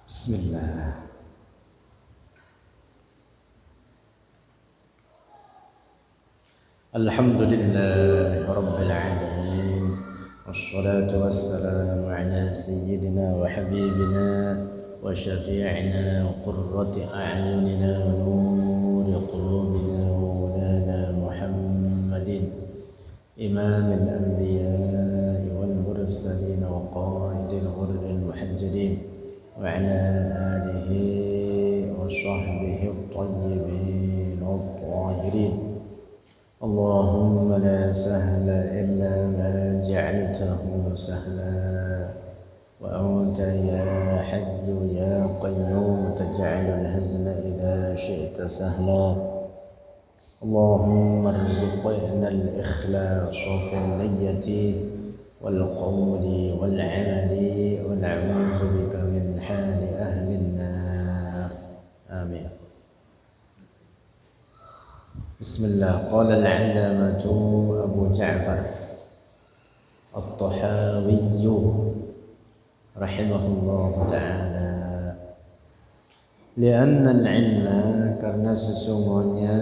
Bismillah. Alhamdulillah Rabbil Alamin. Wassalatu wassalamu ala sayyidina wa habibina wa syafi'ina wa qurrati a'yunina wa nuri qulubina wa maulana Muhammadin imamil anbiya'i wal mursalin wa qaidil ghurril muhajjalin وعلى آله وصحبه الطيبين الطاهرين اللهم لا سهل إلا ما جعلته سهلا وأنت يا حي يا قيوم تجعل الحزن إذا شئت سهلا اللهم ارزقنا الإخلاص في النية والقول والعمل ونعوذ بك من حال أهل النار آمين. بسم الله. قال العلامة أبو جعفر الطحاوي رحمه الله تعالى لأن العلم karena sesungguhnya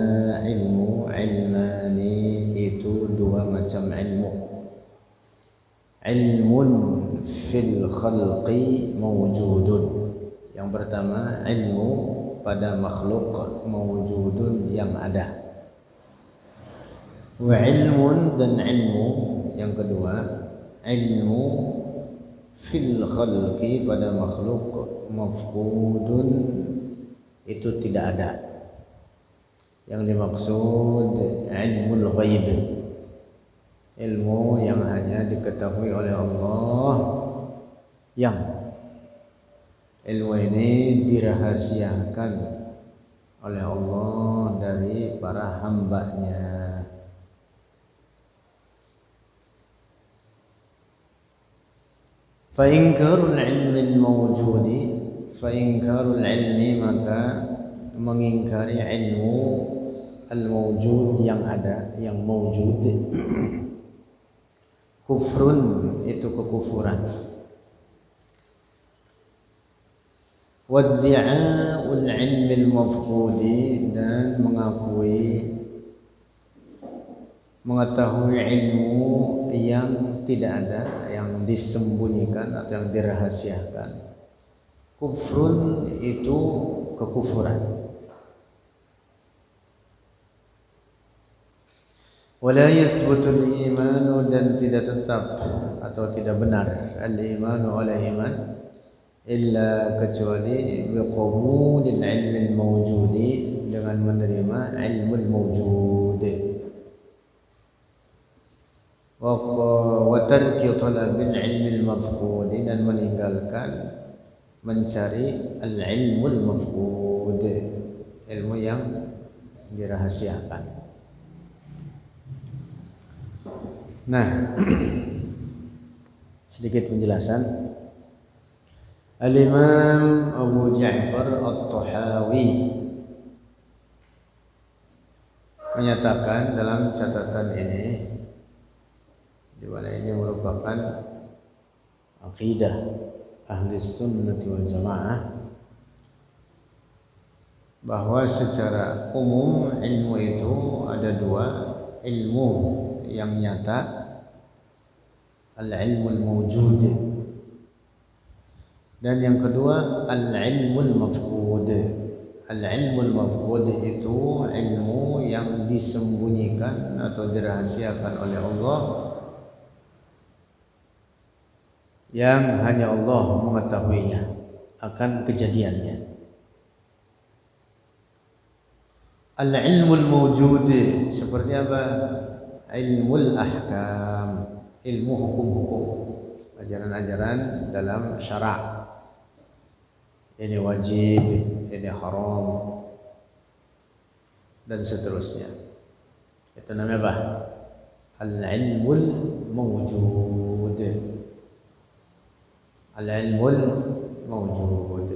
ilmani itu dua macam ilmu. Ilmun fil khalqi mawjudun. Yang pertama ilmu pada makhluk mawjudun yang ada. Wa ilmun dan ilmu yang kedua ilmu fil khalqi pada makhluk mafqudun itu tidak ada. Yang dimaksud ilmul ghaib, ilmu yang hanya diketahui oleh Allah, yang ilmu ini dirahasiakan oleh Allah dari para hambanya. Fa'inkarul ilmi mawjudi, fa'inkarul ilmi maka mengingkari ilmu al-mawjud yang ada, yang mawjud kufrun itu kekufuran. Waddi'a'ul ilmil mafqudi dan mengetahui ilmu yang tidak ada, yang disembunyikan atau yang dirahasiakan. Kufrun itu kekufuran. Wala yathbutul imanu dan tidak tetap atau tidak benar al-imanu ala iman illa kecuali biqabulil ilmil mawjudi dengan menerima ilmul mawjud wa tarki talabil ilmil mafqud dan meninggalkan mencari al-ilmul mafqud, ilmu yang dirahasiakan. Nah, sedikit penjelasan. Al-Imam Abu Ja'far At-Tahawi menyatakan dalam catatan ini, di mana ini merupakan akidah ahli sunnah wal jamaah, bahwa secara umum ilmu itu ada dua, ilmu yang nyata, al-ilmul mawjud, dan yang kedua al-ilmul mafqud. Al-ilmul mafqud itu ilmu yang disembunyikan atau dirahasiakan oleh Allah, yang hanya Allah mengetahuinya akan kejadiannya. Al-ilmul mawjud seperti apa? Ilmul ahkam, ilmu hukum-hukum, ajaran-ajaran dalam syara'. Ini wajib, ini haram, dan seterusnya. Itu namanya apa? Al-ilmul mawjud. Al-ilmul mawjud.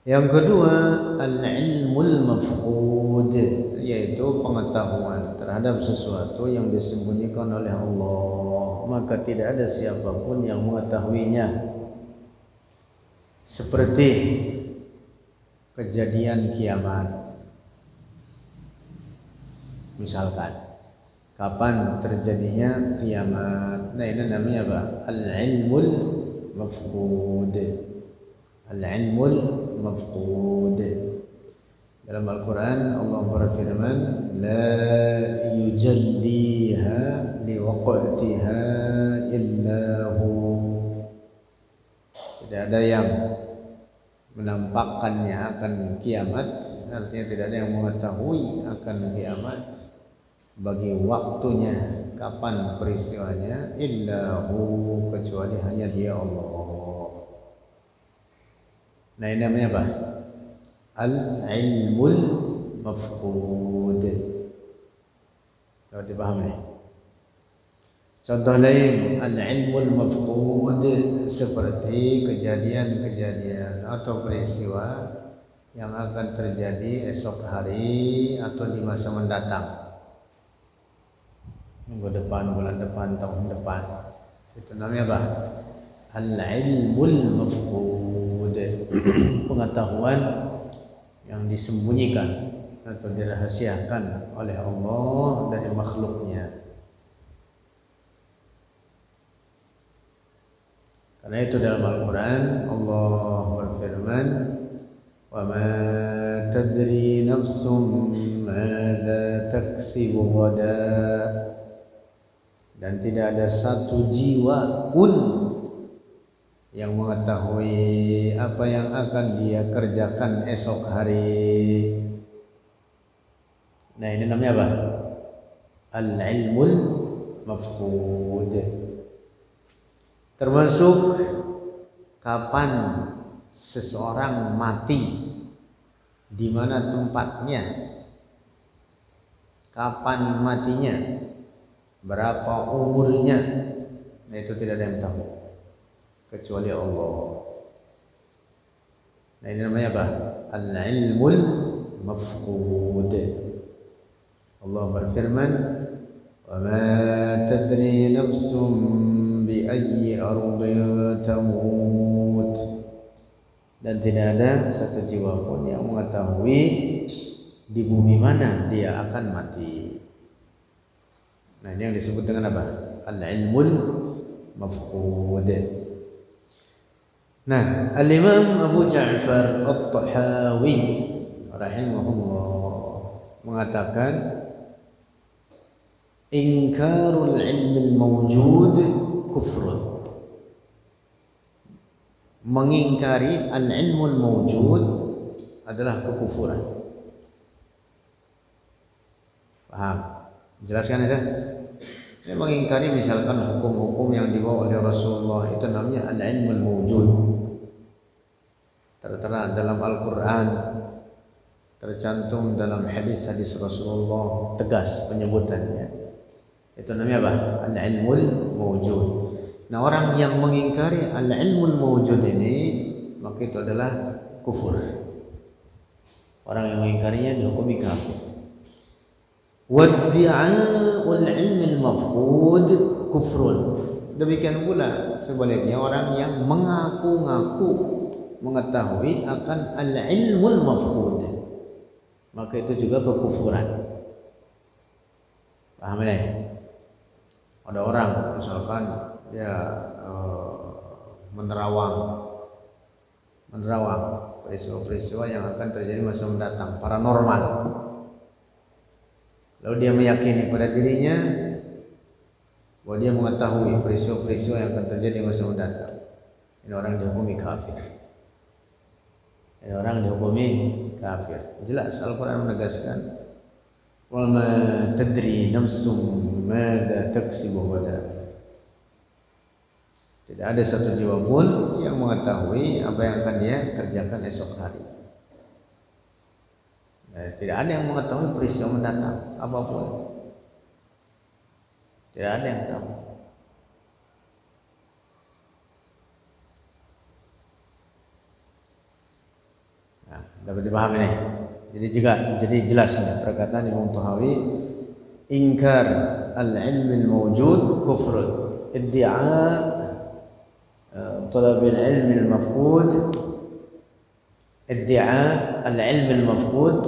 Yang kedua al-ilmul mafqud, yaitu pengetahuan terhadap sesuatu yang disembunyikan oleh Allah, maka tidak ada siapapun yang mengetahuinya. seperti kejadian kiamat. Misalkan kapan terjadinya kiamat. Nah, ini namanya apa? Al-ilmul mafqud. Al-ilmul mafqud. Dalam Al-Quran Allah berfirman, la yujalliha liwaqtiha illa hu. Tidak ada yang menampakkannya akan kiamat, artinya tidak ada yang mengetahui akan kiamat bagi waktunya, kapan peristiwanya, illa hu, kecuali hanya Dia Allah. Nah, ini namanya apa? Al-ilmul mafqud. Coba dipahami. Contoh lain, al-ilmul mafqud seperti kejadian-kejadian atau peristiwa yang akan terjadi esok hari atau di masa mendatang. Minggu depan, bulan depan, tahun depan. Itu namanya apa? Al-ilmul mafqud. Pengetahuan yang disembunyikan atau dirahasiakan oleh Allah dari makhluknya. Karena itu dalam Al-Quran Allah berfirman, wa ma tadri nafsum madza taksibu ghadan, dan tidak ada satu jiwa pun yang mengetahui apa yang akan dia kerjakan esok hari. Nah, ini namanya apa? Al-ilmul mafqud. Termasuk kapan seseorang mati, di mana tempatnya, kapan matinya, berapa umurnya. Nah, itu tidak ada yang tahu kecuali Allah. Nah, ini namanya apa? Al-ilmul mafqud. Allah berfirman, wa ma tadri nafsum bi ayyi ardin tamut, dan tidak ada satu jiwa pun yang mengetahui di bumi mana dia akan mati. Nah, ini yang disebut dengan apa? Al-ilmul mafqud. Nah, Al-Imam Abu Ja'far At-Tahawi rahimahullah mengatakan, ingkarul ilmil mawjud kufrun. Mengingkari al-ilmul mawjud adalah kekufuran. Paham? Jelaskan itu. Ini mengingkari misalkan hukum-hukum yang dibawa oleh Rasulullah, itu namanya al-ilmul mawjud. Tertera dalam Al-Quran, tercantum dalam hadis-hadis Rasulullah, tegas penyebutannya. Itu namanya apa? Al-ilmul mawjud. Nah, orang yang mengingkari al-ilmul mawjud ini, maka itu adalah kufur. Orang yang mengingkarinya dihukumi kafir. Waddi'a'ul ilmil mafqud kufrun. Demikian pula sebaliknya, orang yang mengaku-ngaku mengetahui akan al-ilmul mafqud, maka itu juga kekufuran. Paham ya? Ada orang misalkan dia menerawang peristiwa-peristiwa yang akan terjadi masa mendatang, paranormal. Lalu dia meyakini pada dirinya bahwa dia mengetahui peristiwa-peristiwa yang akan terjadi masa mendatang. Ini orang dihukumi kafir. Ini orang dihukumi kafir. Jelas Al-Quran menegaskan, wa ma tadri nafsum madza taksibu ghadan. Tidak ada satu jiwa pun yang mengetahui apa yang akan dia kerjakan esok hari. Tidak ada yang mengetahui peristiwa mendatang apapun. Tidak ada yang tahu. Nah, dapat dipahami nih. Jadi jelas nih perkataan Imam Tahawi, ingkar al-ilm al-mawjud kufrun, iddia' talab al-ilm al-mafqud iddia al-ilm al-mafqud,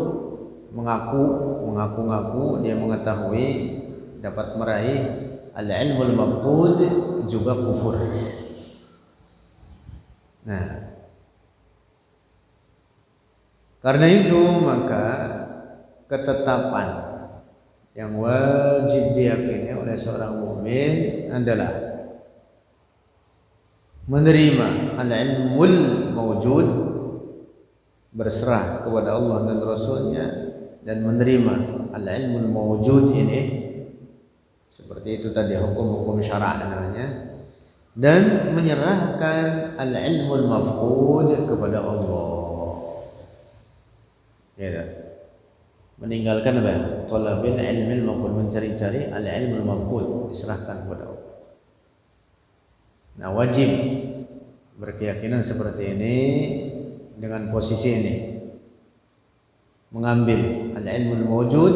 mengaku-ngaku dia mengetahui, dapat meraih al-ilm al-mafqud, juga kufur. Nah, karena itu maka ketetapan yang wajib diyakini oleh seorang mukmin adalah menerima al-ilmul mawjud, berserah kepada Allah dan Rasulnya, dan menerima al-ilmul mawjud ini seperti itu tadi, hukum-hukum syara' namanya, dan menyerahkan al-ilmul mafqud kepada Allah. Ya, meninggalkan apa? Talabil ilmil mafqud, mencari-cari al-ilmul mafqud, diserahkan kepada Allah. Nah, wajib berkeyakinan seperti ini dengan posisi ini, mengambil al-ilmul mawjud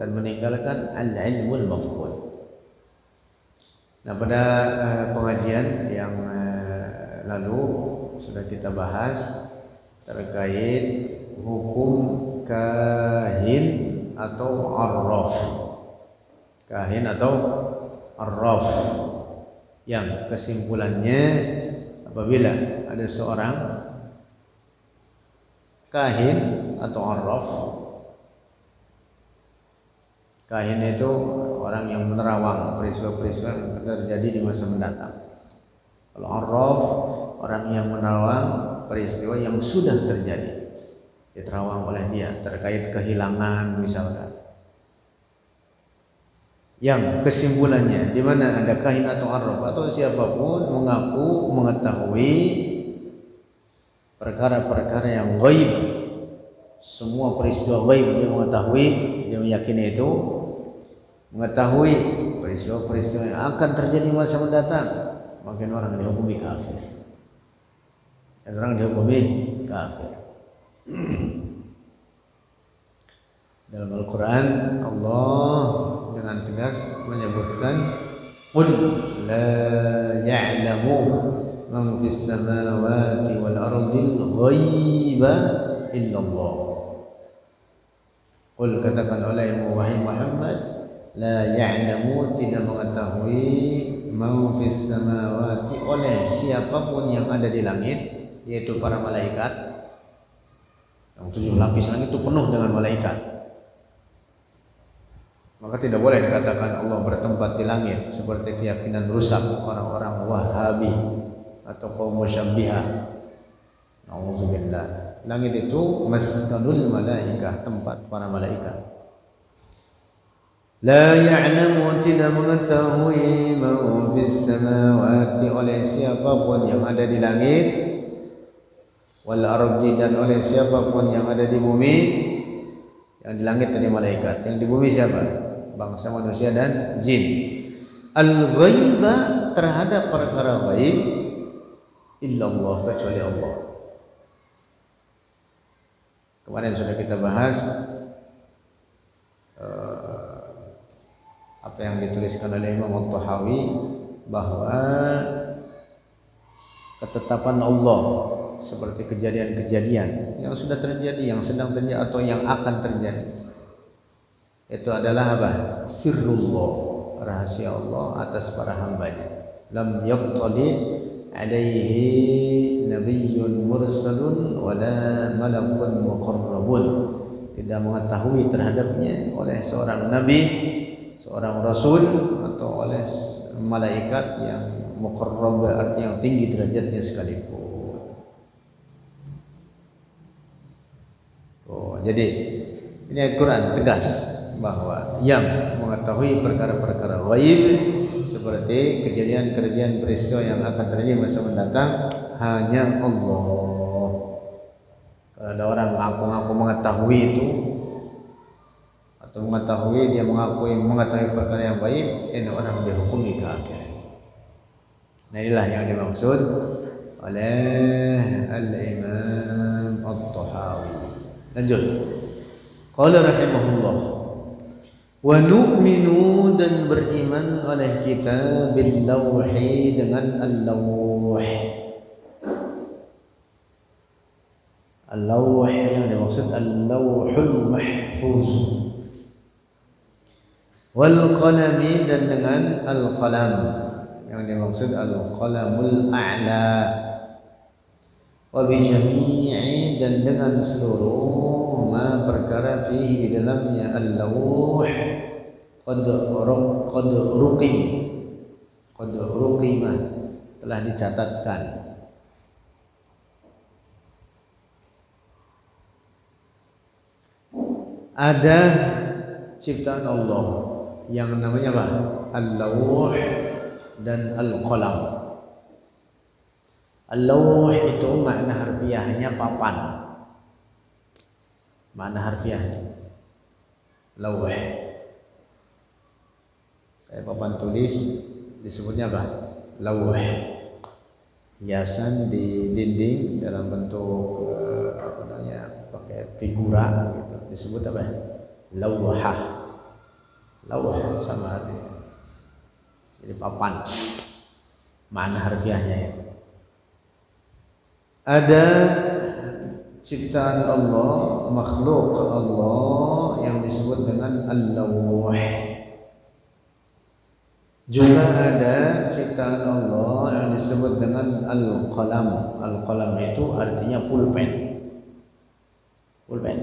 dan meninggalkan al-ilmul mafqud. Nah, pada pengajian yang lalu sudah kita bahas terkait hukum kahin atau arraf. Kahin atau arraf, yang kesimpulannya apabila ada seorang kahin atau arraf. Kahin itu orang yang menerawang peristiwa-peristiwa yang terjadi di masa mendatang. Kalau arraf, orang yang menerawang peristiwa yang sudah terjadi, diterawang oleh dia, terkait kehilangan misalkan. Yang kesimpulannya, di mana ada kahin atau arraf atau siapapun mengaku mengetahui perkara-perkara yang gaib, semua peristiwa gaib dia mengetahui, dia meyakini itu, mengetahui peristiwa-peristiwa yang akan terjadi masa mendatang, maka orang dihukumi kafir. Dan orang dihukumi kafir. Dalam Al-Quran Allah dengan tegas menyebutkan, qul la ya'lamu man fis samawati wal ardil ghaiba illallah. Qul, katakan olehmu wahai Muhammad, la ya'lamu, tidak mengetahui, man fis samawati, oleh siapapun yang ada di langit, yaitu para malaikat. Yang 7 lapis langit itu penuh dengan malaikat. Maka tidak boleh dikatakan Allah bertempat di langit seperti keyakinan rusak orang-orang Wahabi atau kaum musyabbihah. Nauzubillah. Langit itu maskanul malaikah, tempat para malaikat. La ya'lamu, tidak mengetahui, man fis samawati, oleh siapapun yang ada di langit, wal ardi, dan oleh siapapun yang ada di bumi. Yang di langit tadi malaikat, yang di bumi siapa? Bangsa manusia dan jin. Al-ghaiba, terhadap perkara gaib, illallah, kecuali Allah. Kemarin sudah kita bahas apa yang dituliskan oleh Imam At-Tahawi, bahwa ketetapan Allah seperti kejadian-kejadian yang sudah terjadi, yang sedang terjadi, atau yang akan terjadi, itu adalah apa? Sirrullah, rahasia Allah atas para hambanya. Lam yaqtali alaihi nabiyyun mursalun wala malakun muqarrabun, tidak mengetahui terhadapnya oleh seorang nabi, seorang rasul, atau oleh malaikat yang muqarrab, artinya yang tinggi derajatnya sekalipun. Jadi ini Al-Quran tegas bahwa yang mengetahui perkara-perkara gaib seperti kejadian-kejadian peristiwa yang akan terjadi masa mendatang hanya Allah. Kalau ada orang mengaku-ngaku mengetahui itu, atau mengetahui, dia mengetahui perkara yang baik, ini orang dihukumi kafir. Nah, inilah yang dimaksud oleh Al-Imam At-Tahawi. Lanjut. Qala rahimahullah, wa nu'minu, dan beriman oleh kita, bil lawhi, dengan al-lawh. Al-lawh yang dimaksud al-lawhul mahfuz. Wal qalami, dan dengan al-qalam yang dimaksud al-qalamul a'la. Wa bi jami'i, dan dengan seluruh ma perkara fihi di dalamnya al-lawh qad ruqimah telah dicatatkan. Ada ciptaan Allah yang namanya apa? Al-lawh dan al-qalam. Al-lawh itu makna harfiahnya papan. Makna harfiahnya lawh. Kayak papan tulis disebutnya apa? Lawh. Hiasan di dinding dalam bentuk pakai figura gitu, disebut apa? Lawhah. Lawh sama artinya. Jadi papan. Makna harfiahnya itu. Ada ciptaan Allah, makhluk Allah yang disebut dengan al-lawh. Juga ada ciptaan Allah yang disebut dengan al-qalam. Al-qalam itu artinya pulpen. Pulpen.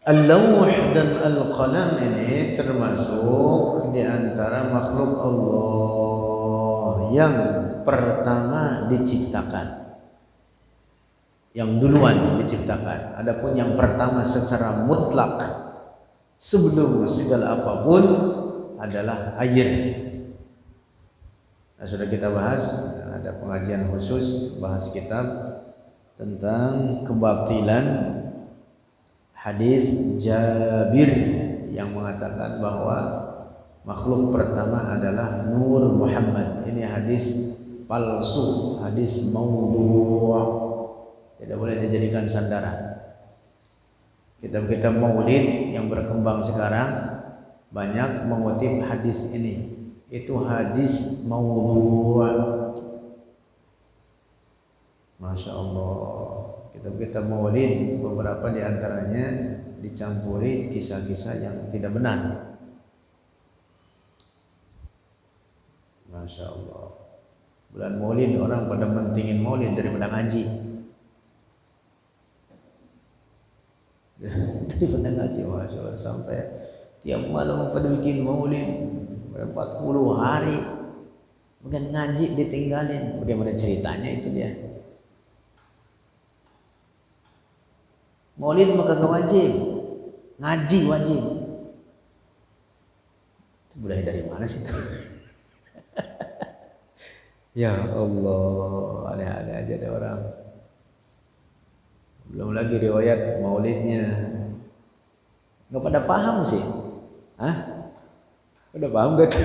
Al-lawh dan al-qalam ini termasuk di antara makhluk Allah yang pertama diciptakan, yang duluan diciptakan. Adapun yang pertama secara mutlak sebelum segala apapun adalah air. Nah, sudah kita bahas, ada pengajian khusus bahas kitab tentang kebatilan hadis Jabir yang mengatakan bahwa makhluk pertama adalah Nur Muhammad. Ini hadis palsu, hadis maudhu', tidak boleh dijadikan sandaran. Kitab-kitab maulid yang berkembang sekarang banyak mengutip hadis ini. Itu hadis maudhu'. Masya Allah. Kitab-kitab maulid beberapa diantaranya dicampuri kisah-kisah yang tidak benar. Masya Allah. Bulan maulid orang pada mentingin maulid daripada ngaji. Daripada ngaji, Masya Allah. Sampai tiap malam pada bikin maulid 40 hari. Bukan ngaji ditinggalin. Bagaimana ceritanya itu dia? Maulid maka gak wajib, ngaji wajib. Itu budaya dari mana sih? Ya Allah, aneh-aneh aja ada orang. Belum lagi riwayat maulidnya, nggak pada paham sih. Hah? Pada paham gak?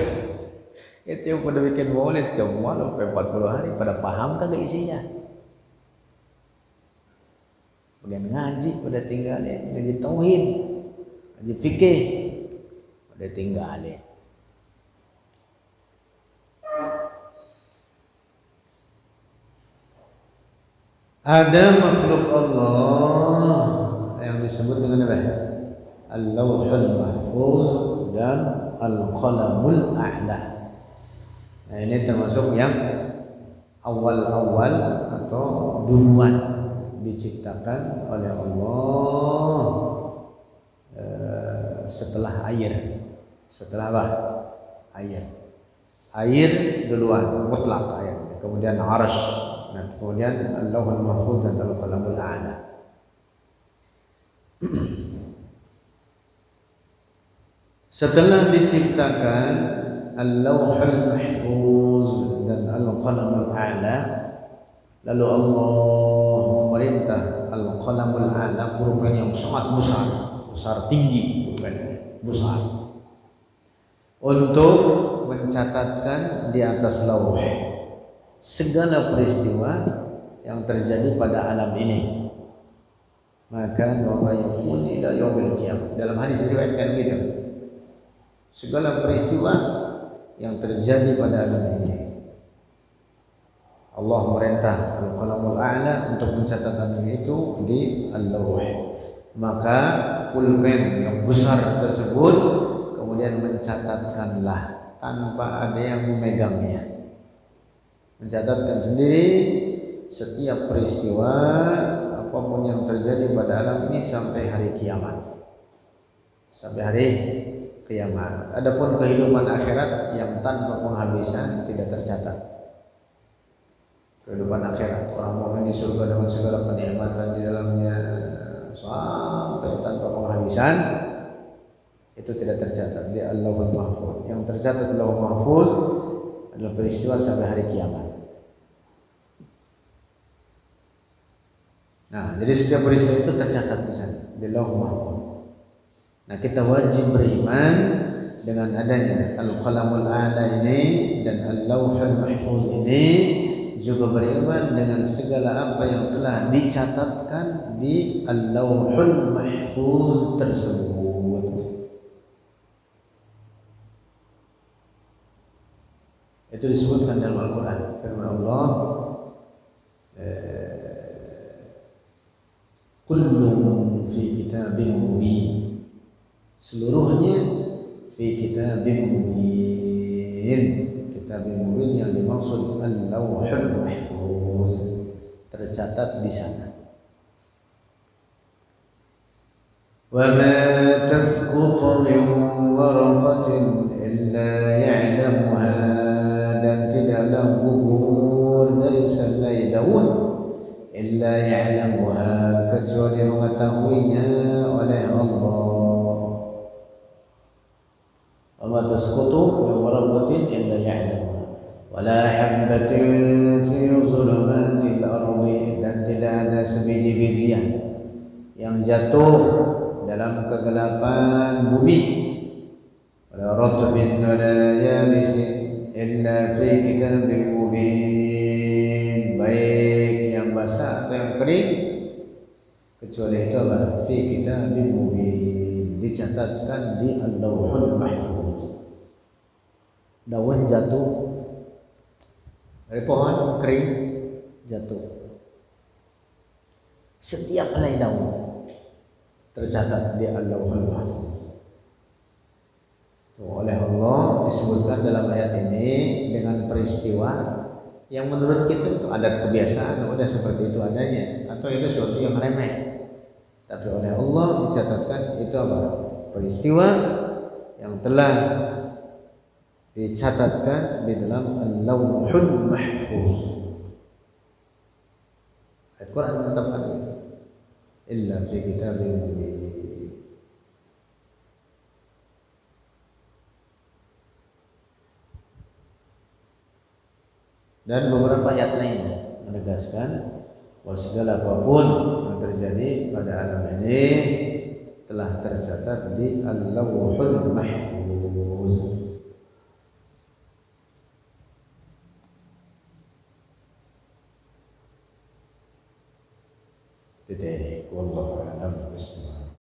Itu yang pada bikin maulid cuma sampai 40 hari, pada paham kagak isinya? Bagian ngaji pada tinggalin, ngaji tauhid, ngaji fikih pada tinggalin. Ada makhluk Allah yang disebut dengan apa? Al-lawhul mahfuz dan al-qalamul a'la. Nah, ini termasuk yang awal-awal atau duluan diciptakan oleh Allah setelah air. Setelah apa? Air. Air duluan, mutlak air. Kemudian arasy. Nah, kemudian Al-Lawhul Mahfuz dan Al-Qalamul A'la. Setelah diciptakan Al-Lawhul Mahfuz dan Al-Qalamul A'la, lalu Allah memerintah Al-Qalamul A'la, pulpen yang sangat besar, besar tinggi, pulpen besar, untuk mencatatkan di atas lauh segala peristiwa yang terjadi pada alam ini. Maka wa yakun ila yaumil qiyamah. Dalam hadis diriwayatkan gitu. Segala peristiwa yang terjadi pada alam ini Allah merintah Al-Qalamul A'la untuk mencatatkan itu di Al-Lawh. Maka pulpen yang besar tersebut kemudian mencatatkanlah tanpa ada yang memegangnya. Mencatatkan sendiri setiap peristiwa apapun yang terjadi pada alam ini sampai hari kiamat. Sampai hari kiamat. Adapun kehidupan akhirat yang tanpa penghabisan tidak tercatat. Kehidupan akhirat orang mukmin di surga dengan segala kenikmatan di dalamnya sampai tanpa penghabisan itu tidak tercatat di Allahul Mahfuz. Yang tercatat di Allahul Mahfuz adalah peristiwa sampai hari kiamat. Nah, jadi setiap peristiwa itu tercatat di sana di Allahul Mahfuz. Nah, kita wajib beriman dengan adanya Al-Qalamul A'la ini dan Al-Lawhul Mahfuz ini, juga beriman dengan segala apa yang telah dicatatkan di Al-Lawhul Mahfuz tersebut. Itu disebutkan dalam Al-Quran. Firman Allah, kullun fi kitabin mubin, seluruhnya fi kitabin mubin. Kitabin mubin yang dimaksud Al-Lawhul Mahfuz, tercatat di sana. Wa ma tasqutu min waraqatin illa ya'lamuha, dan tidaklah gugur dari selai daun illa ya'lamuha, kecuali mengetahuinya oleh Allah. Wa ma tasqutu min waraqatin illa ya'lamuha wa la habatin fi dhulumatil ardi, dan tidak ada sebiji-bijian yang jatuh dalam kegelapan bumi, wala ratbin wala yabisin illa fi kitabin mubin, baik yang basah atau yang kering, kecuali itu adalah fi kitabin mubin, dicatatkan di Al-Lawhul Mahfuz. Daun jatuh dari pohon kering, jatuh, setiap helai daun tercatat di Al-Lawhul Mahfuz. Oleh Allah disebutkan dalam ayat ini dengan peristiwa yang menurut kita itu adat kebiasaan, udah seperti itu adanya, atau itu sesuatu yang remeh. Tapi oleh Allah dicatatkan itu apa? Peristiwa yang telah dicatatkan di dalam Al-Lawhul Mahfuz. Al-Quran menetapkan itu. Illa fi kitabin mubin. Dan beberapa ayat lainnya menegaskan bahwa segala apapun yang terjadi pada alam ini telah tercatat di Al-Lawhul Mahfuz. Titik, wallahu a'lam bishawab.